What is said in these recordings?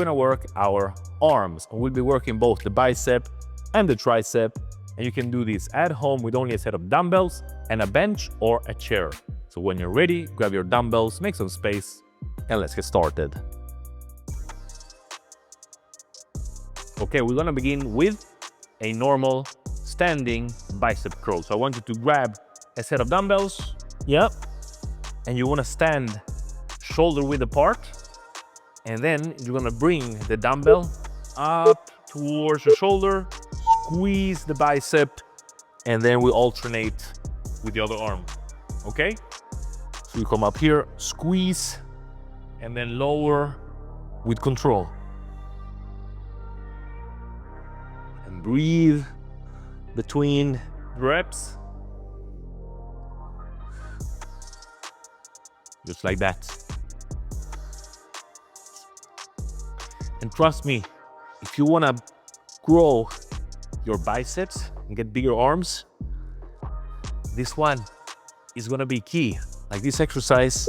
gonna work our arms, and we'll be working both the bicep and the tricep. And you can do this at home with only a set of dumbbells and a bench or a chair. So when you're ready, grab your dumbbells, make some space, and let's get started. Okay, we're gonna begin with a normal standing bicep curl. So I want you to grab a set of dumbbells, yep, and you wanna stand shoulder width apart, and then you're gonna bring the dumbbell up towards your shoulder, squeeze the bicep, and then we alternate with the other arm, okay? So you come up here, squeeze, and then lower with control. And breathe between reps. Just like that. And trust me, if you wanna grow your biceps and get bigger arms, this one is gonna be key. Like this exercise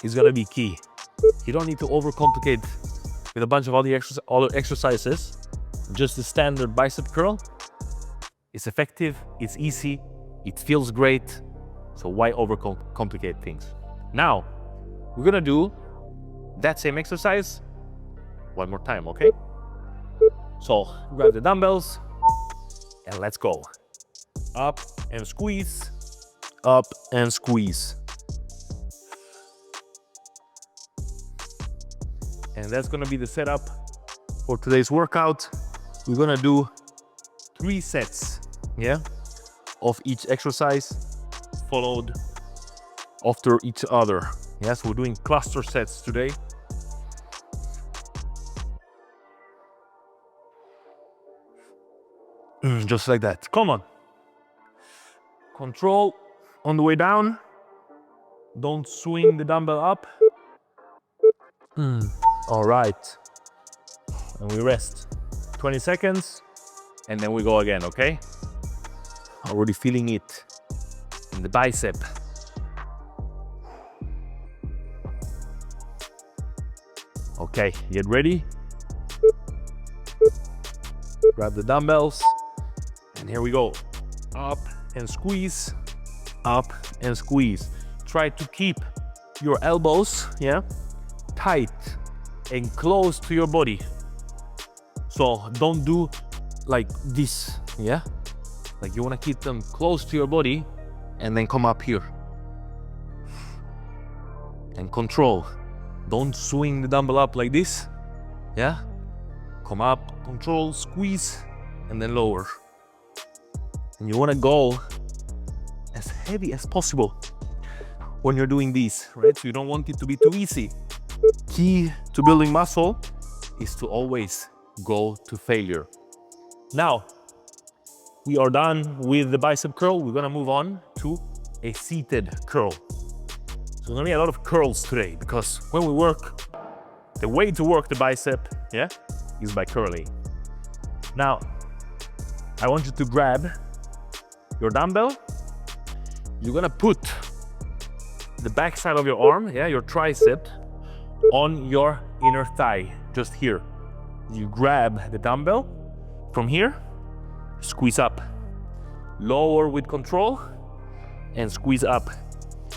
is gonna be key. You don't need to overcomplicate with a bunch of other exercises. Just the standard bicep curl. It's effective, it's easy, it feels great. So why overcomplicate things? Now, we're gonna do that same exercise one more time, okay? So grab the dumbbells and let's go. Up and squeeze, up and squeeze. And that's gonna be the setup for today's workout. We're gonna do 3 sets, yeah, of each exercise, followed after each other. Yes, we're doing cluster sets today. Just like that. Come on. Control on the way down. Don't swing the dumbbell up. All right. And we rest 20 seconds and then we go again, okay? Already feeling it in the bicep. Okay, get ready. Grab the dumbbells. And here we go. Up and squeeze, up and squeeze. Try to keep your elbows, yeah, tight and close to your body. So don't do like this, yeah? Like you wanna keep them close to your body and then come up here. And control. Don't swing the dumbbell up like this, yeah? Come up, control, squeeze, and then lower. And you wanna go as heavy as possible when you're doing these, right? So you don't want it to be too easy. Key to building muscle is to always go to failure. Now, we are done with the bicep curl. We're gonna move on to a seated curl. So we're gonna need a lot of curls today because when we work, the way to work the bicep, yeah, is by curling. Now, I want you to grab your dumbbell. You're gonna put the back side of your arm, yeah, your tricep, on your inner thigh, just here. You grab the dumbbell from here, squeeze up, lower with control, and squeeze up.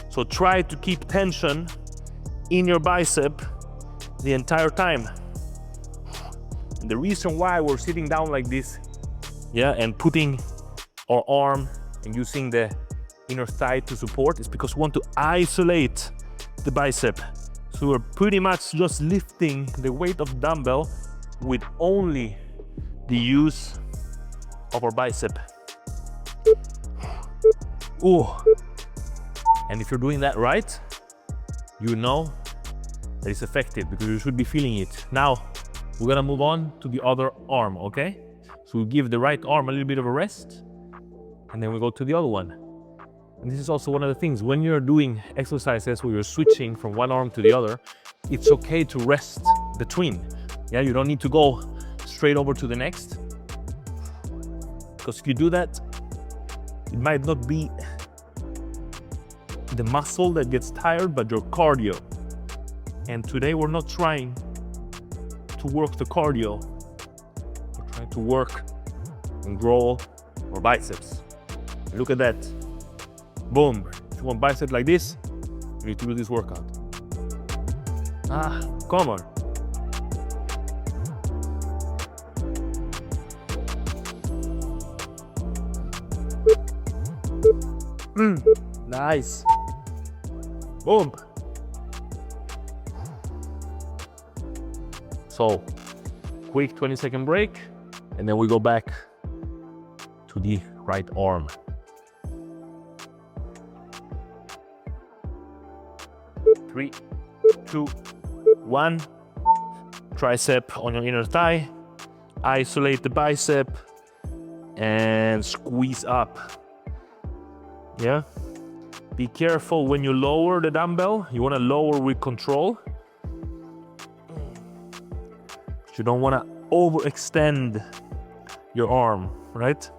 So try to keep tension in your bicep the entire time. And the reason why we're sitting down like this, yeah, and putting our arm and using the inner thigh to support is because we want to isolate the bicep. So we're pretty much just lifting the weight of the dumbbell with only the use of our bicep. Ooh. And if you're doing that right, you know that it's effective because you should be feeling it. Now, we're gonna move on to the other arm, okay? So we'll give the right arm a little bit of a rest, and then we go to the other one. And this is also one of the things, when you're doing exercises where you're switching from one arm to the other, it's okay to rest between. Yeah, you don't need to go straight over to the next. Because if you do that, it might not be the muscle that gets tired, but your cardio. And today we're not trying to work the cardio. We're trying to work and grow our biceps. Look at that. Boom. If you want bicep like this, you need to do this workout. Come on. Nice. Boom. So, quick 20-second break, and then we go back to the right arm. 3, 2, 1. Tricep on your inner thigh. Isolate the bicep and squeeze up. Yeah. Be careful when you lower the dumbbell. You want to lower with control. You don't want to overextend your arm, right?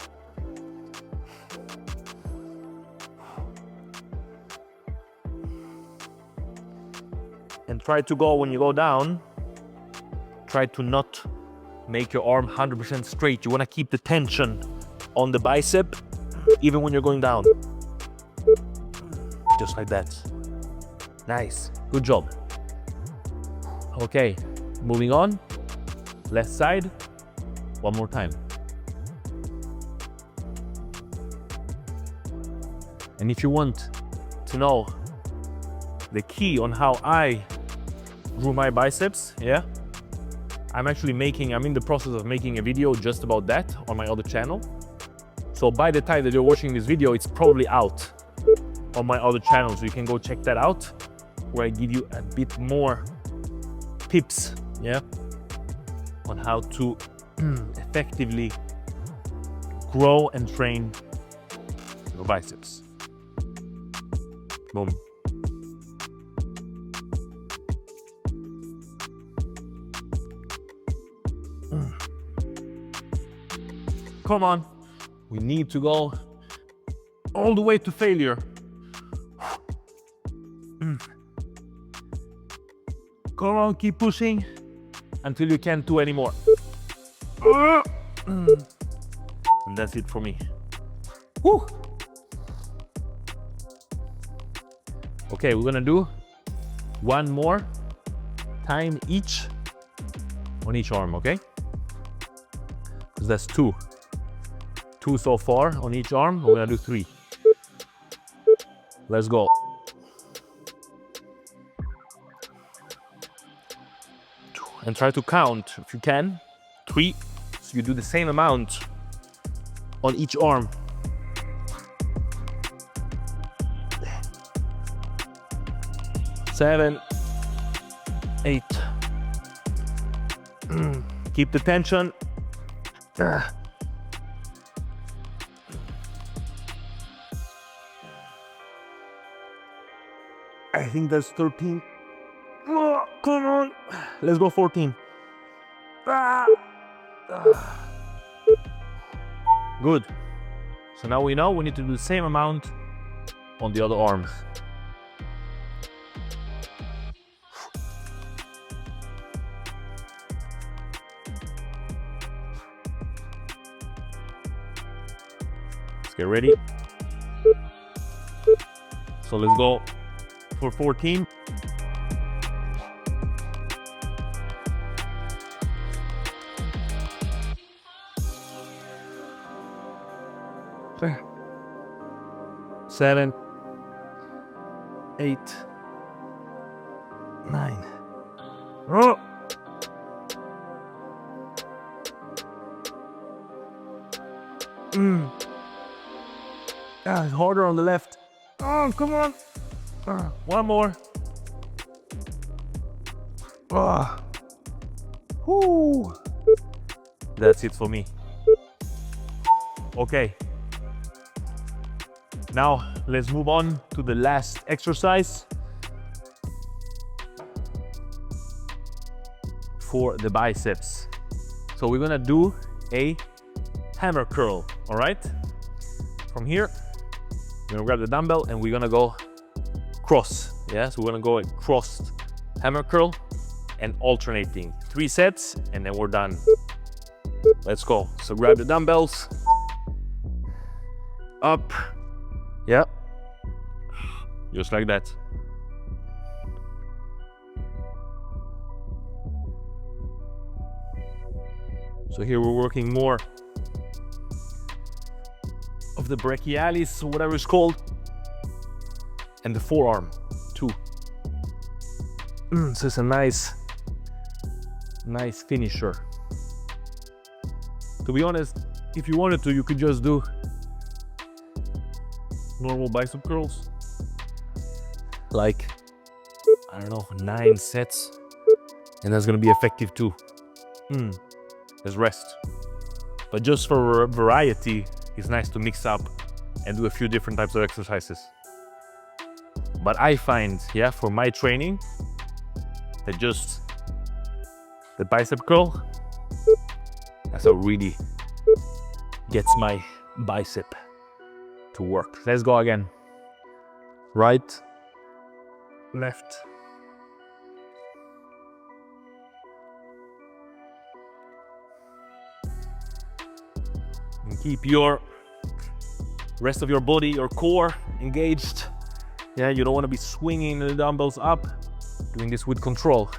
And try to go, when you go down, try to not make your arm 100% straight. You want to keep the tension on the bicep even when you're going down. Just like that. Nice. Good job. Okay, moving on. Left side. One more time. And if you want to know the key on how I grew my biceps, yeah, I'm in the process of making a video just about that on my other channel. So by the time that you're watching this video, it's probably out on my other channel, so you can go check that out, where I give you a bit more tips, yeah, on how to effectively grow and train your biceps. Boom. Come on, we need to go all the way to failure. Come on, keep pushing until you can't do anymore. And that's it for me. Woo. Okay, we're gonna do one more time each on each arm, okay? Because that's two so far on each arm. We're gonna do 3. Let's go. And try to count, if you can, 3, so you do the same amount on each arm. 7, 8. Keep the tension. I think that's 13. Oh, come on. Let's go 14. Good. So now we know we need to do the same amount on the other arm. Let's get ready. So let's go for 14. There. 7, 8, 9. Oh. It's harder on the left. Oh, come on. One more. Whoo. That's it for me. Okay. Now let's move on to the last exercise for the biceps. So we're gonna do a hammer curl, all right? From here, we're gonna grab the dumbbell and we're gonna go cross, yeah? So we're gonna go a crossed hammer curl, and alternating. 3 sets and then we're done. Let's go. So grab the dumbbells. Up. Yeah. Just like that. So here we're working more of the brachialis, whatever it's called, and the forearm too. So it's a nice finisher. To be honest, if you wanted to, you could just do normal bicep curls, like, I don't know, 9 sets, and that's gonna be effective too. There's rest. But just for variety, it's nice to mix up and do a few different types of exercises. But I find, yeah, for my training, that just the bicep curl, that's what really gets my bicep to work. Let's go again. Right, left. And keep your rest of your body, your core engaged. Yeah, you don't want to be swinging the dumbbells up. Doing this with control.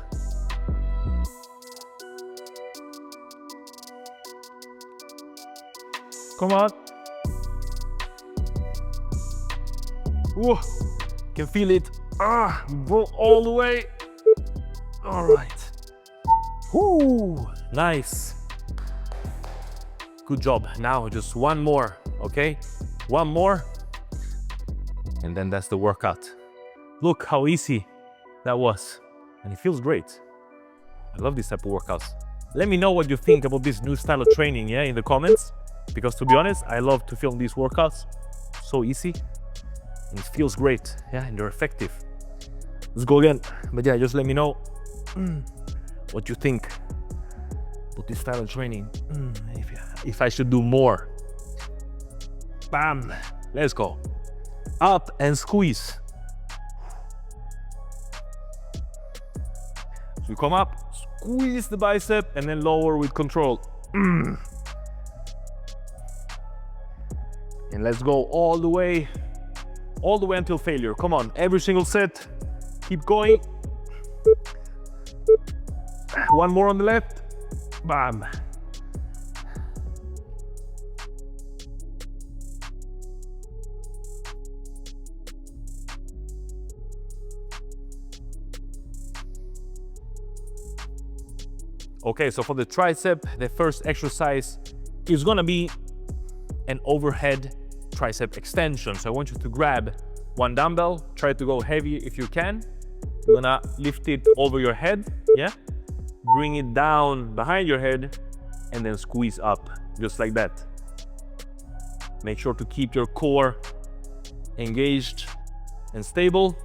Come on. Whoa, can feel it. Go all the way. All right. Whoo, nice. Good job. Now just one more, okay? One more. And then that's the workout. Look how easy that was. And it feels great. I love this type of workouts. Let me know what you think about this new style of training, yeah, in the comments. Because to be honest, I love to film these workouts. So easy. And it feels great, yeah, and they're effective. Let's go again. But yeah, just let me know what you think about this style of training. If I should do more. Bam. Let's go. Up and squeeze. So you come up, squeeze the bicep, and then lower with control. And let's go all the way until failure. Come on, every single set. Keep going. One more on the left. Bam. Okay, so for the tricep, the first exercise is gonna be an overhead tricep extension. So I want you to grab one dumbbell, try to go heavy if you can. You're gonna lift it over your head, yeah? Bring it down behind your head and then squeeze up, just like that. Make sure to keep your core engaged and stable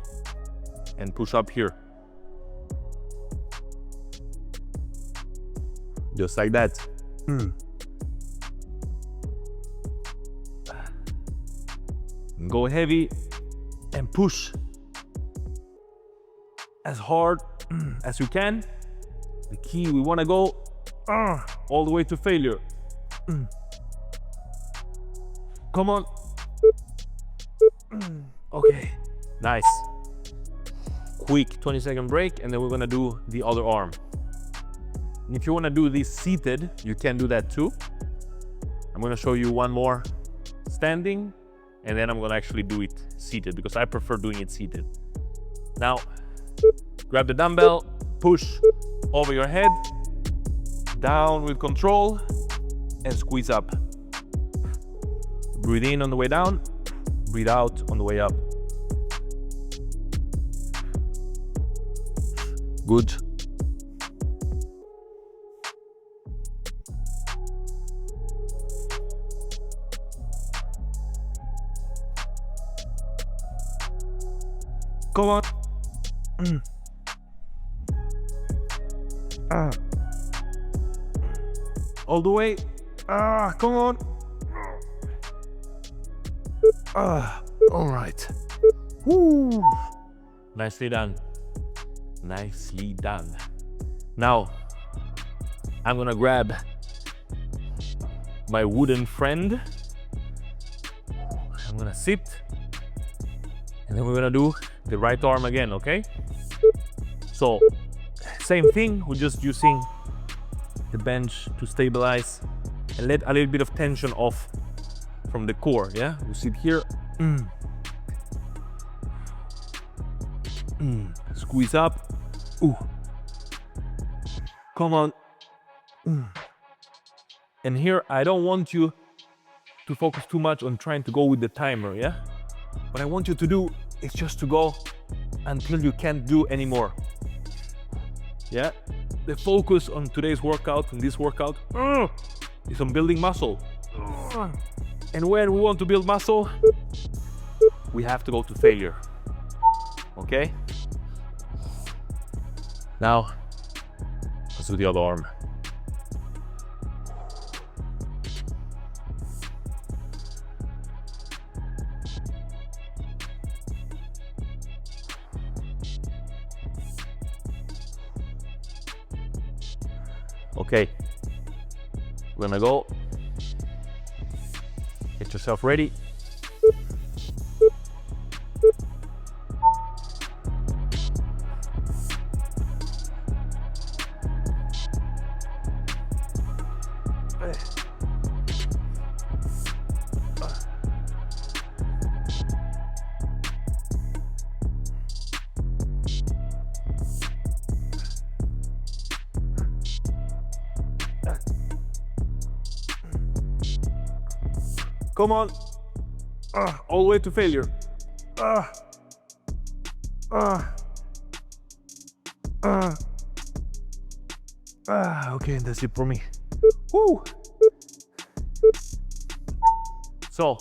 and push up here. Just like that. Go heavy and push as hard as you can. The key, we want to go all the way to failure. Come on. Okay, nice. Quick 20-second break, and then we're gonna do the other arm. And if you want to do this seated, you can do that too. I'm going to show you one more standing, and then I'm going to actually do it seated because I prefer doing it seated. Now, grab the dumbbell, push over your head, down with control, and squeeze up. Breathe in on the way down, breathe out on the way up. Good. Come on. All the way. Come on. All right. Woo. Nicely done. Nicely done. Now, I'm gonna grab my wooden friend. I'm gonna sit, and then we're gonna do the right arm again, okay? So, same thing, we're just using the bench to stabilize and let a little bit of tension off from the core, yeah? You sit here, squeeze up, come on. And here, I don't want you to focus too much on trying to go with the timer, yeah? What I want you to do is just to go until you can't do anymore. Yeah? The focus on today's workout, in this workout, is on building muscle. And when we want to build muscle, we have to go to failure. Okay? Now, let's do the other arm. Okay, we're gonna go. Get yourself ready. Come on, all the way to failure. Okay, that's it for me. Woo. So,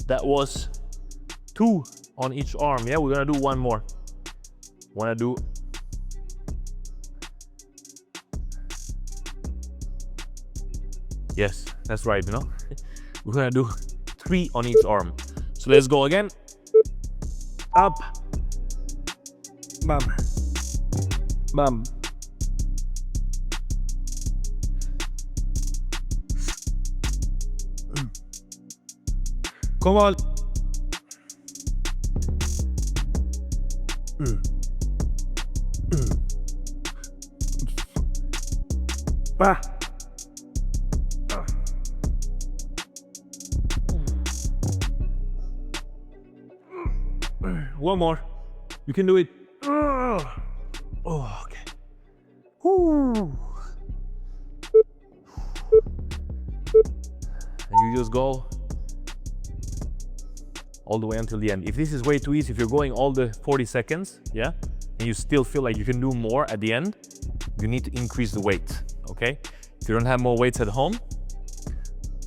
that was 2 on each arm. Yeah, we're gonna do one more. Wanna do yes, that's right, you know. We're gonna do 3 on each arm. So let's go again. Up. Bam. Bam. Come on. Bah. One more. You can do it. Oh, okay. Woo. And you just go all the way until the end. If this is way too easy, if you're going all the 40 seconds, yeah, and you still feel like you can do more at the end, you need to increase the weight, okay? If you don't have more weights at home,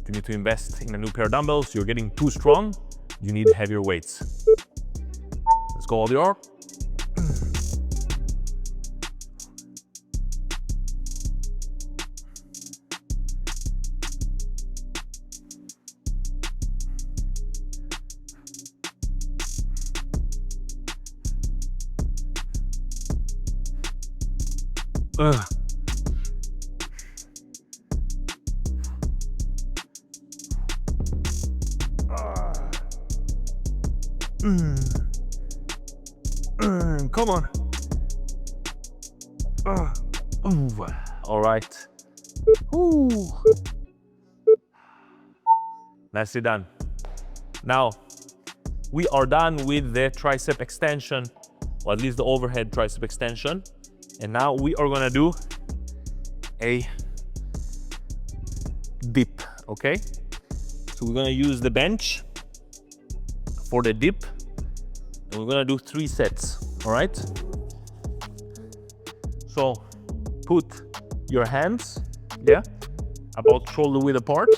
you need to invest in a new pair of dumbbells. You're getting too strong, you need heavier weights. Let's go all the arm. Come on. All right. Nicely done. Now, we are done with the tricep extension, or at least the overhead tricep extension. And now we are gonna do a dip, okay? So we're gonna use the bench for the dip, and we're gonna do 3 sets, all right? So put your hands, yeah, about shoulder width apart.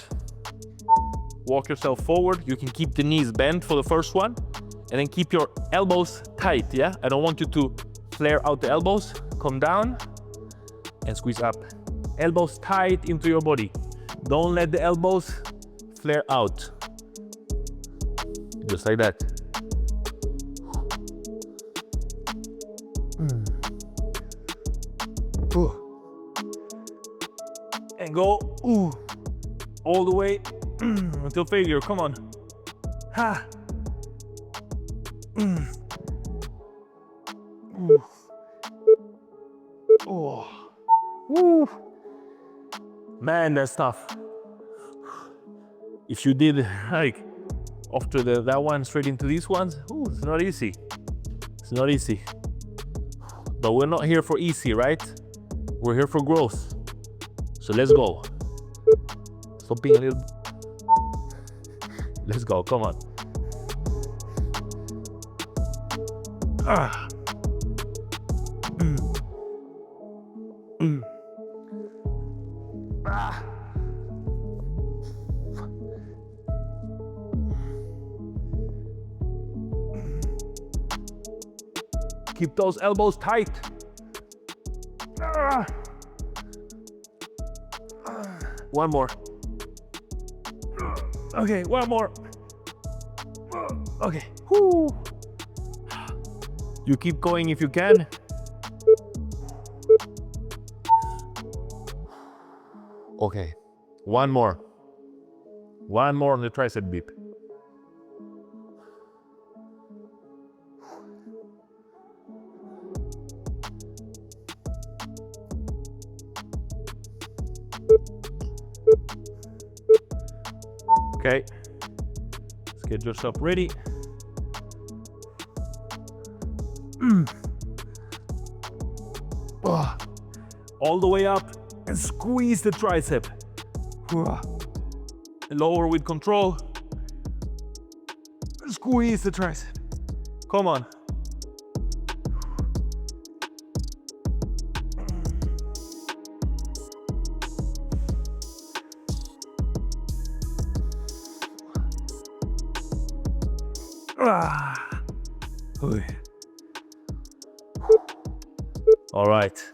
Walk yourself forward. You can keep the knees bent for the first one, and then keep your elbows tight, yeah? I don't want you to flare out the elbows. Come down and squeeze up. Elbows tight into your body. Don't let the elbows flare out. Just like that. And go all the way until failure. Come on. Ha. Oh. Woo. Man, that's tough. If you did like after that one straight into these ones, it's not easy. It's not easy. But we're not here for easy, right? We're here for growth. So let's go. Stop being a little. Let's go. Come on. Keep those elbows tight. One more. Okay, one more. Okay. Woo. You keep going if you can. Okay, one more. One more on the tricep dip. Okay, let's get yourself ready. All the way up and squeeze the tricep. Lower with control. Squeeze the tricep. Come on. All right.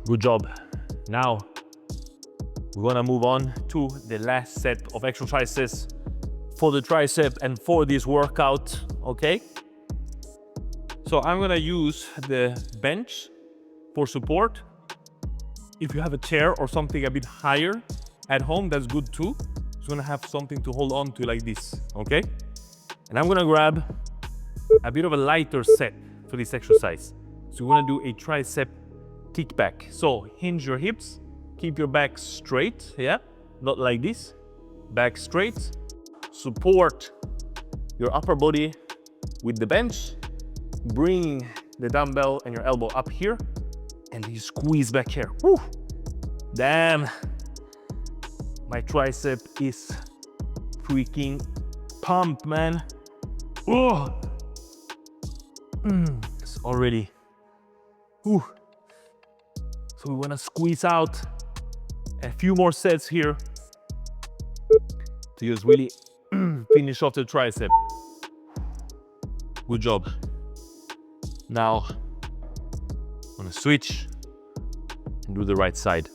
Good job. Now we're gonna move on to the last set of exercises for the tricep and for this workout, okay? So I'm gonna use the bench for support. If you have a chair or something a bit higher at home, that's good too. It's gonna have something to hold on to like this, okay? And I'm gonna grab a bit of a lighter set for this exercise. So we're gonna do a tricep kickback. So hinge your hips, keep your back straight, yeah? Not like this, back straight. Support your upper body with the bench, bring the dumbbell and your elbow up here, and you squeeze back here. Woo! Damn, my tricep is freaking pumped, man. Oh, it's already. Whew. So we want to squeeze out a few more sets here to just really finish off the tricep. Good job. Now I'm gonna switch and do the right side.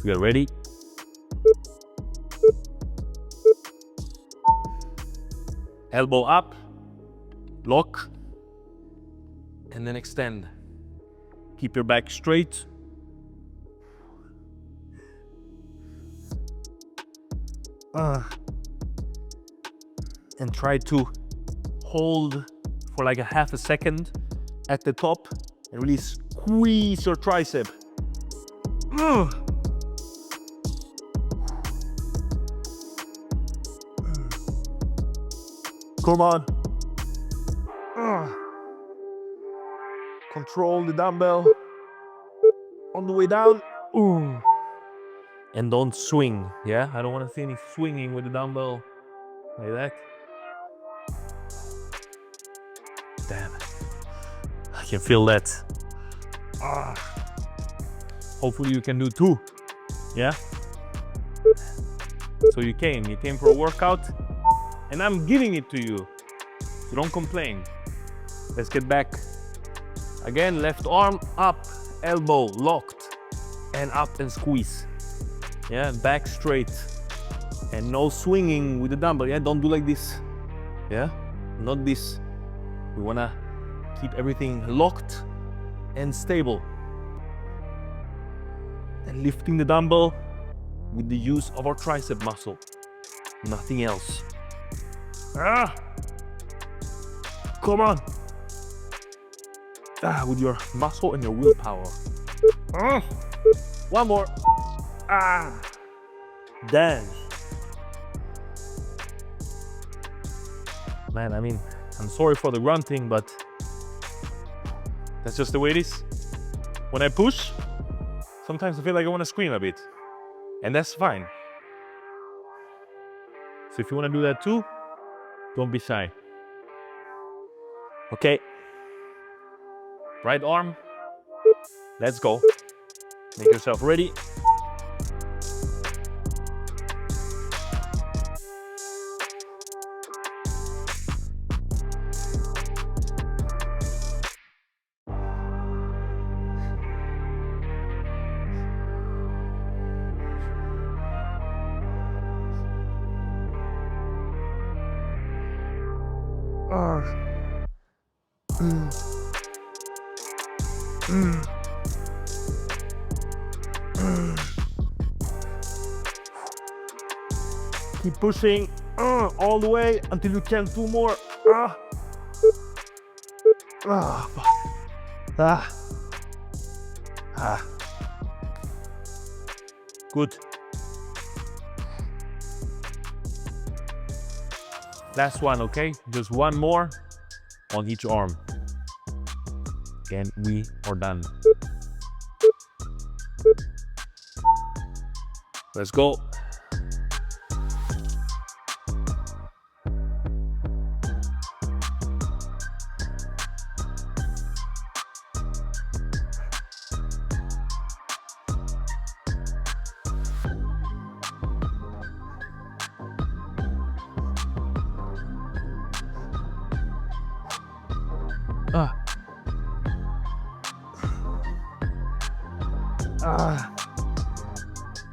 We are ready. Elbow up, lock, and then extend. Keep your back straight. And try to hold for like a half a second at the top and really squeeze your tricep. Come on. Control the dumbbell on the way down. And don't swing, yeah? I don't want to see any swinging with the dumbbell like that. Damn, I can feel that. Hopefully you can do two, yeah? So you came for a workout, and I'm giving it to you. So don't complain. Let's get back. Again, left arm up, elbow locked, and up and squeeze. Yeah, back straight. And no swinging with the dumbbell. Yeah, don't do like this. Yeah, not this. We wanna keep everything locked and stable. And lifting the dumbbell with the use of our tricep muscle. Nothing else. Ah! Come on! Ah, with your muscle and your willpower. Ah! One more. Ah! Dance. Man, I mean, I'm sorry for the grunting, but that's just the way it is. When I push, sometimes I feel like I want to scream a bit. And that's fine. So if you want to do that too, don't be shy. Okay. Right arm. Let's go. Make yourself ready. Keep pushing all the way until you can do more. Good. Last one, okay? Just one more on each arm. And we are done. Let's go. Ah.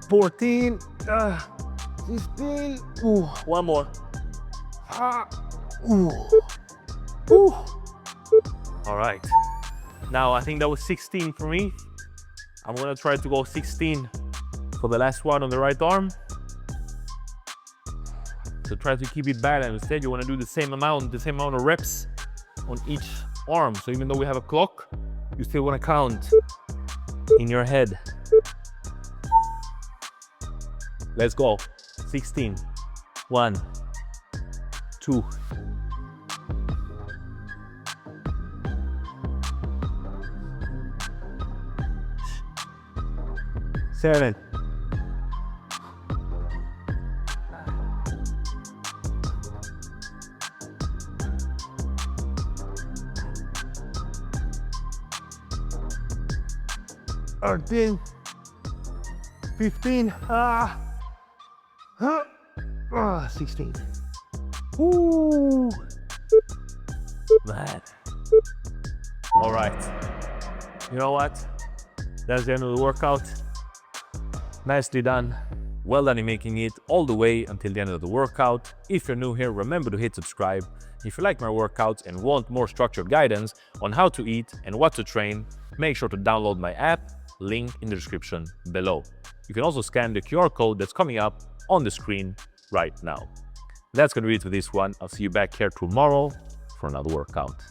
14, 15, one more. All right, now I think that was 16 for me. I'm gonna try to go 16 for the last one on the right arm. So try to keep it balanced. Instead, you wanna do the same amount of reps on each arm. So even though we have a clock, you still wanna count in your head. Let's go. 16. 1, 2. 7. 13. 15. 16. Woo! Man. All right. You know what? That's the end of the workout. Nicely done. Well done in making it all the way until the end of the workout. If you're new here, remember to hit subscribe. If you like my workouts and want more structured guidance on how to eat and what to train, make sure to download my app, link in the description below. You can also scan the QR code that's coming up on the screen right now. That's gonna be it for this one. I'll see you back here tomorrow for another workout.